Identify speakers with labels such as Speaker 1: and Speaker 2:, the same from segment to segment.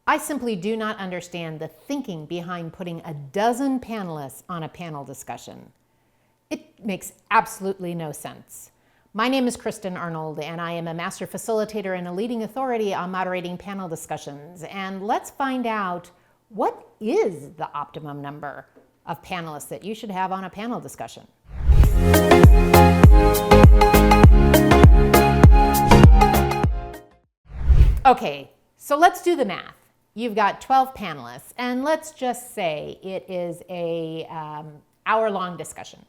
Speaker 1: I simply do not understand the thinking behind putting a dozen panelists on a panel discussion. It makes absolutely no sense. My name is Kristen Arnold, and I am a master facilitator and a leading authority on moderating panel discussions. And let's find out, what is the optimum number of panelists that you should have on a panel discussion? Okay, so let's do the math. You've got 12 panelists, and let's just say it is a hour-long discussion.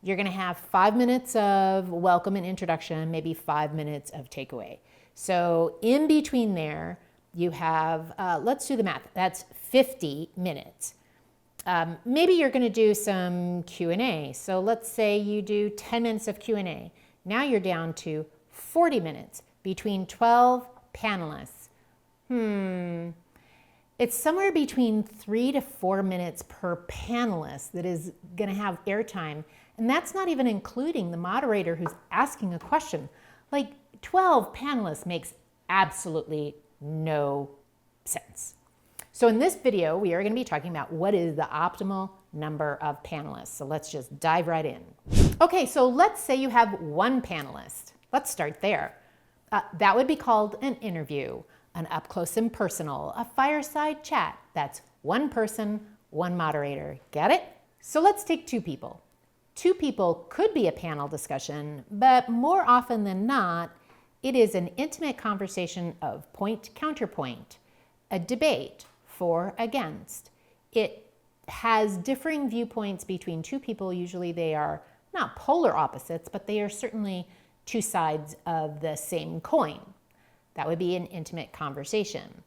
Speaker 1: You're going to have 5 minutes of welcome and introduction, maybe 5 minutes of takeaway. So in between there, you have, let's do the math, that's 50 minutes. Maybe you're going to do some Q&A. So let's say you do 10 minutes of Q&A. Now you're down to 40 minutes between 12 panelists. It's somewhere between 3 to 4 minutes per panelist that is going to have airtime. And that's not even including the moderator who's asking a question. Like 12 panelists makes absolutely no sense. So in this video, we are going to be talking about what is the optimal number of panelists. So let's just dive right in. Okay, so let's say you have one panelist. Let's start there. That would be called an interview, an up close and personal, a fireside chat. That's one person, one moderator. Get it? So let's take two people. Two people could be a panel discussion, but more often than not, it is an intimate conversation of point counterpoint, a debate for against. It has differing viewpoints between two people. Usually they are not polar opposites, but they are certainly two sides of the same coin. That would be an intimate conversation.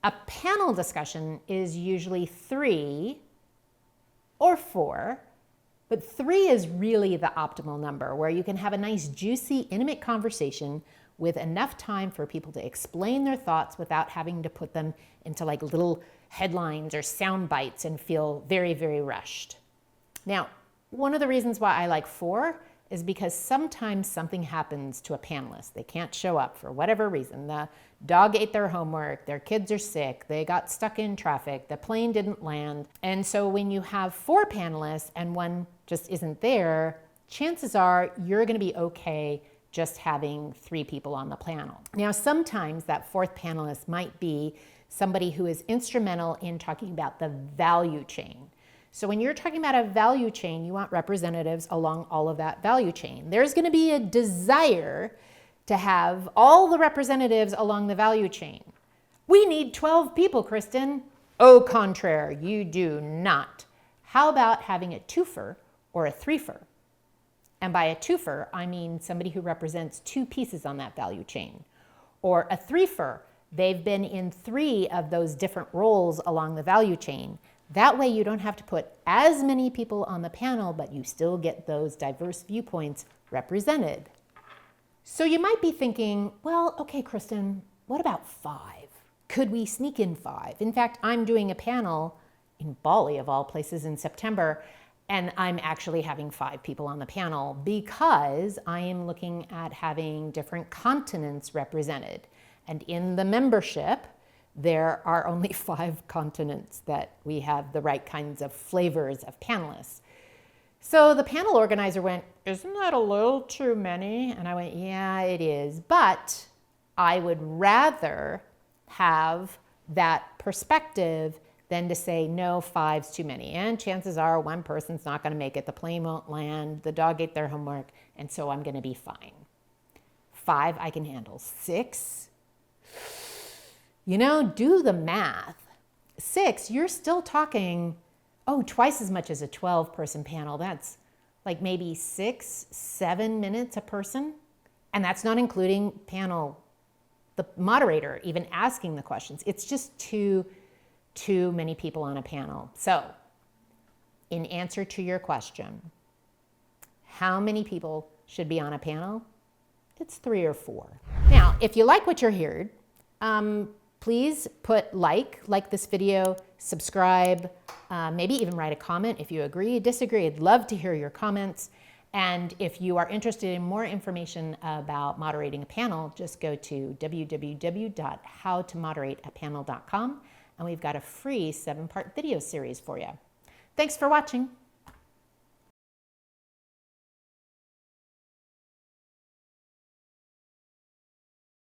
Speaker 1: A panel discussion is usually 3 or 4, but 3 is really the optimal number, where you can have a nice, juicy, intimate conversation with enough time for people to explain their thoughts without having to put them into like little headlines or sound bites and feel very, very rushed. Now, one of the reasons why I like 4 is because sometimes something happens to a panelist. They can't show up for whatever reason. The dog ate their homework, their kids are sick, they got stuck in traffic, the plane didn't land. And so when you have 4 panelists and one just isn't there, chances are you're going to be okay just having 3 people on the panel. Now, sometimes that 4th panelist might be somebody who is instrumental in talking about the value chain. So when you're talking about a value chain, you want representatives along all of that value chain. There's going to be a desire to have all the representatives along the value chain. We need 12 people, Kristen. Au contraire, you do not. How about having a twofer or a threefer? And by a twofer, I mean somebody who represents 2 pieces on that value chain. Or a threefer, they've been in 3 of those different roles along the value chain. That way you don't have to put as many people on the panel, but you still get those diverse viewpoints represented. So you might be thinking, well, okay, Kristen, what about 5? Could we sneak in 5? In fact, I'm doing a panel in Bali, of all places, in September, and I'm actually having 5 people on the panel because I am looking at having different continents represented. And in the membership, there are only 5 continents that we have the right kinds of flavors of panelists. So the panel organizer went, isn't that a little too many? And I went, yeah, it is. But I would rather have that perspective than to say, no, 5's too many. And chances are one person's not going to make it. The plane won't land. The dog ate their homework. And so I'm going to be fine. 5 I can handle. 6? You know, do the math. 6, you're still talking, twice as much as a 12-person panel. That's like maybe 6, 7 minutes a person. And that's not including the moderator even asking the questions. It's just too many people on a panel. So in answer to your question, how many people should be on a panel? It's 3 or 4. Now, if you like what you heard, please put like this video, subscribe, maybe even write a comment if you agree, disagree. I'd love to hear your comments. And if you are interested in more information about moderating a panel, just go to www.howtomoderateapanel.com, and we've got a free 7-part video series for you. Thanks for watching.